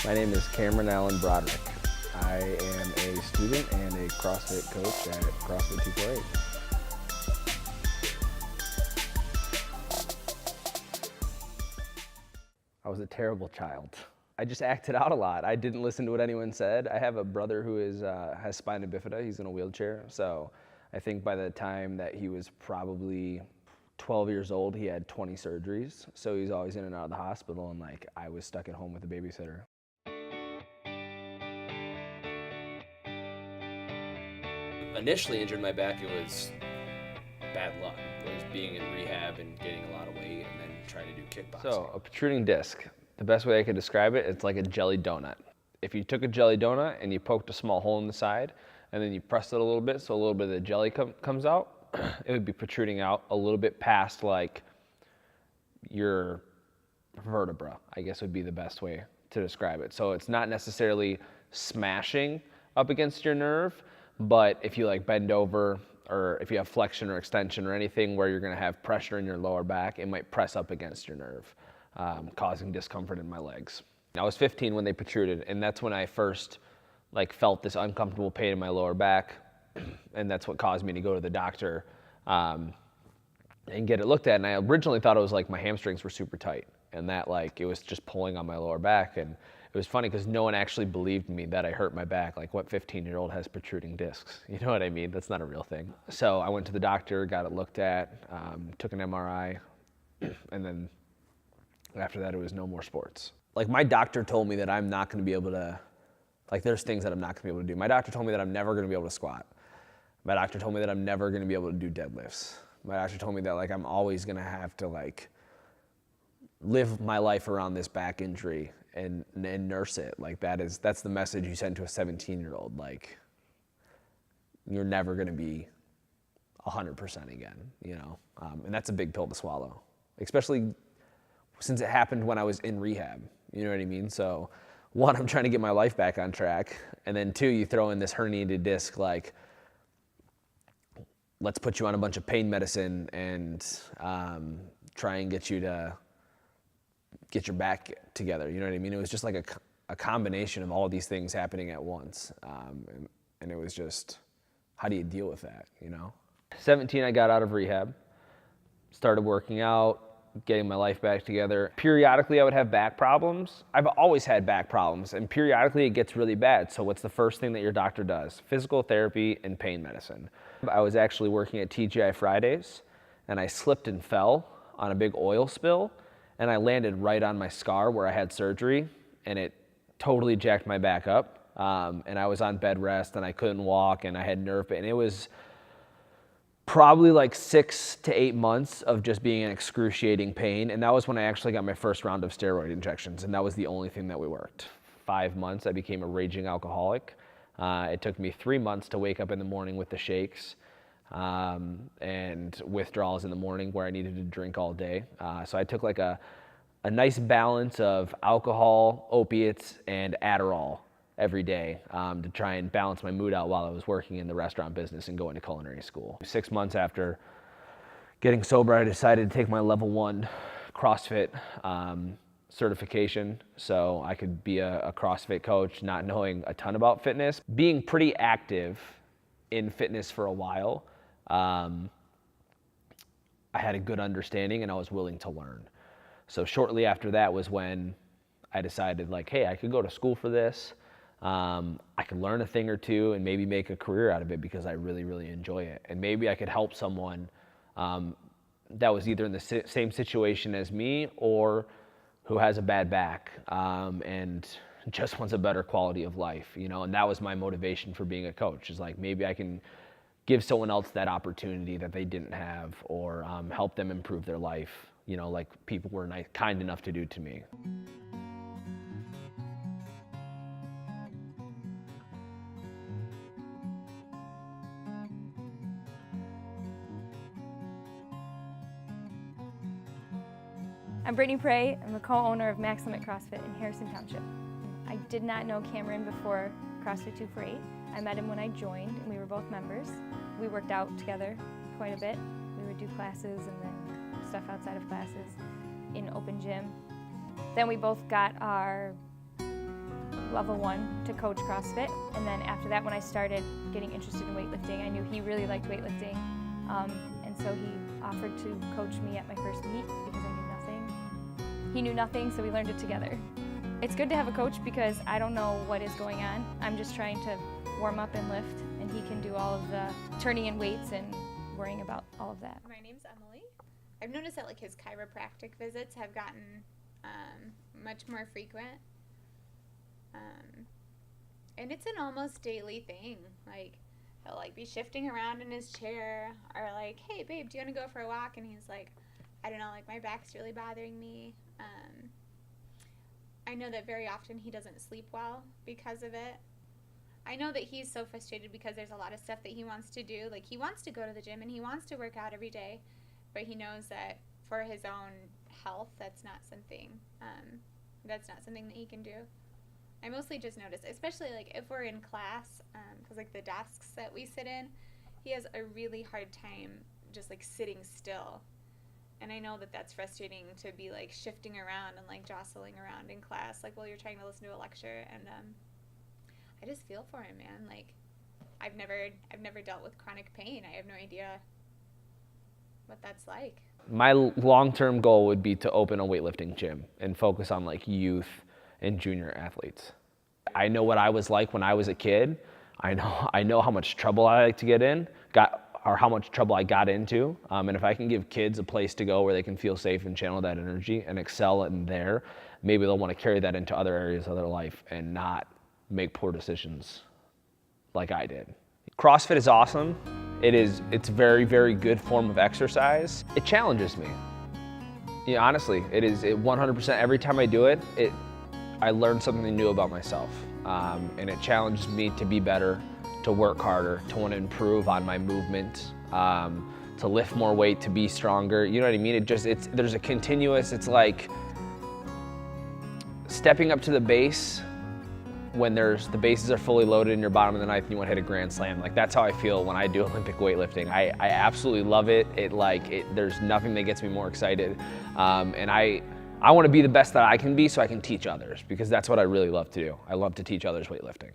My name is Cameron Allen Broderick. I am a student and a CrossFit coach at CrossFit 248. I was a terrible child. I just acted out a lot. I didn't listen to what anyone said. I have a brother who has spina bifida. He's in a wheelchair. So I think by the time that he was probably 12 years old, he had 20 surgeries. So he's always in and out of the hospital, and I was stuck at home with a babysitter. Initially injured my back, it was bad luck. It was being in rehab and getting a lot of weight and then trying to do kickboxing. So a protruding disc, the best way I could describe it, it's like a jelly donut. If you took a jelly donut and you poked a small hole in the side and then you pressed it a little bit so a little bit of the jelly comes out, it would be protruding out a little bit past like your vertebra, I guess would be the best way to describe it. So it's not necessarily smashing up against your nerve, but if you like bend over or if you have flexion or extension or anything where you're gonna have pressure in your lower back, it might press up against your nerve, causing discomfort in my legs. I was 15 when they protruded, and that's when I first felt this uncomfortable pain in my lower back, and that's what caused me to go to the doctor and get it looked at. And I originally thought it was my hamstrings were super tight, and that it was just pulling on my lower back. And it was funny because no one actually believed me that I hurt my back. What 15-year-old has protruding discs? You know what I mean? That's not a real thing. So I went to the doctor, got it looked at, took an MRI, and then after that it was no more sports. My doctor told me that I'm not gonna be able to, there's things that I'm not gonna be able to do. My doctor told me that I'm never gonna be able to squat. My doctor told me that I'm never gonna be able to do deadlifts. My doctor told me that I'm always gonna have to live my life around this back injury and nurse it. That's the message you send to a 17-year-old. You're never gonna be 100% again, you know? And that's a big pill to swallow, especially since it happened when I was in rehab, you know what I mean? So one, I'm trying to get my life back on track. And then two, you throw in this herniated disc, let's put you on a bunch of pain medicine and try and get you to get your back together, you know what I mean? It was just a combination of all these things happening at once. And it was just, how do you deal with that, you know? 17, I got out of rehab, started working out, getting my life back together. Periodically, I would have back problems. I've always had back problems, and periodically it gets really bad. So what's the first thing that your doctor does? Physical therapy and pain medicine. I was actually working at TGI Fridays, and I slipped and fell on a big oil spill, and I landed right on my scar where I had surgery, and it totally jacked my back up. And I was on bed rest, and I couldn't walk, and I had nerve pain. It was probably 6 to 8 months of just being in excruciating pain. And that was when I actually got my first round of steroid injections. And that was the only thing that worked. 5 months, I became a raging alcoholic. It took me 3 months to wake up in the morning with the shakes and withdrawals in the morning where I needed to drink all day. So I took a nice balance of alcohol, opiates, and Adderall every day to try and balance my mood out while I was working in the restaurant business and going to culinary school. 6 months after getting sober, I decided to take my level 1 CrossFit certification so I could be a CrossFit coach, not knowing a ton about fitness. Being pretty active in fitness for a while, I had a good understanding and I was willing to learn. So shortly after that was when I decided hey, I could go to school for this. I could learn a thing or two and maybe make a career out of it because I really, really enjoy it. And maybe I could help someone that was either in the same situation as me or who has a bad back and just wants a better quality of life, you know? And that was my motivation for being a coach, is maybe I can give someone else that opportunity that they didn't have, or help them improve their life, you know, like people were kind enough to do to me. I'm Brittany Prey. I'm the co-owner of Max Limit CrossFit in Harrison Township. I did not know Cameron before CrossFit 248. I met him when I joined, and we were both members. We worked out together quite a bit. We would do classes and then stuff outside of classes in open gym. Then we both got our level 1 to coach CrossFit. And then after that, when I started getting interested in weightlifting, I knew he really liked weightlifting. And so he offered to coach me at my first meet because I knew nothing. He knew nothing, so we learned it together. It's good to have a coach because I don't know what is going on. I'm just trying to warm up and lift, and he can do all of the turning in weights and worrying about all of that. My name's Emily. I've noticed that like his chiropractic visits have gotten much more frequent. And it's an almost daily thing. Like, he'll like be shifting around in his chair, or like, hey babe, do you want to go for a walk? And he's like, I don't know, like my back's really bothering me. I know that very often he doesn't sleep well because of it. I know that he's so frustrated because there's a lot of stuff that he wants to do. Like, he wants to go to the gym and he wants to work out every day, but he knows that for his own health, that's not something that he can do. I mostly just notice, especially like if we're in class, because like the desks that we sit in, he has a really hard time just like sitting still. And I know that that's frustrating to be like shifting around and like jostling around in class, like while you're trying to listen to a lecture. And I just feel for him, man. Like, I've never dealt with chronic pain. I have no idea what that's like. My long-term goal would be to open a weightlifting gym and focus on like youth and junior athletes. I know what I was like when I was a kid. I know how much trouble I like to get in, or how much trouble I got into. And if I can give kids a place to go where they can feel safe and channel that energy and excel in there, maybe they'll want to carry that into other areas of their life and not make poor decisions like I did. CrossFit is awesome. It's a very, very good form of exercise. It challenges me. You know, honestly, it 100%. Every time I do it, I learn something new about myself. And it challenges me to be better, to work harder, to want to improve on my movement, to lift more weight, to be stronger. You know what I mean? There's a continuous, it's like stepping up to the base when the bases are fully loaded in your bottom of the ninth and you want to hit a grand slam. Like, that's how I feel when I do Olympic weightlifting. I absolutely love it. There's nothing that gets me more excited. And I want to be the best that I can be so I can teach others, because that's what I really love to do. I love to teach others weightlifting.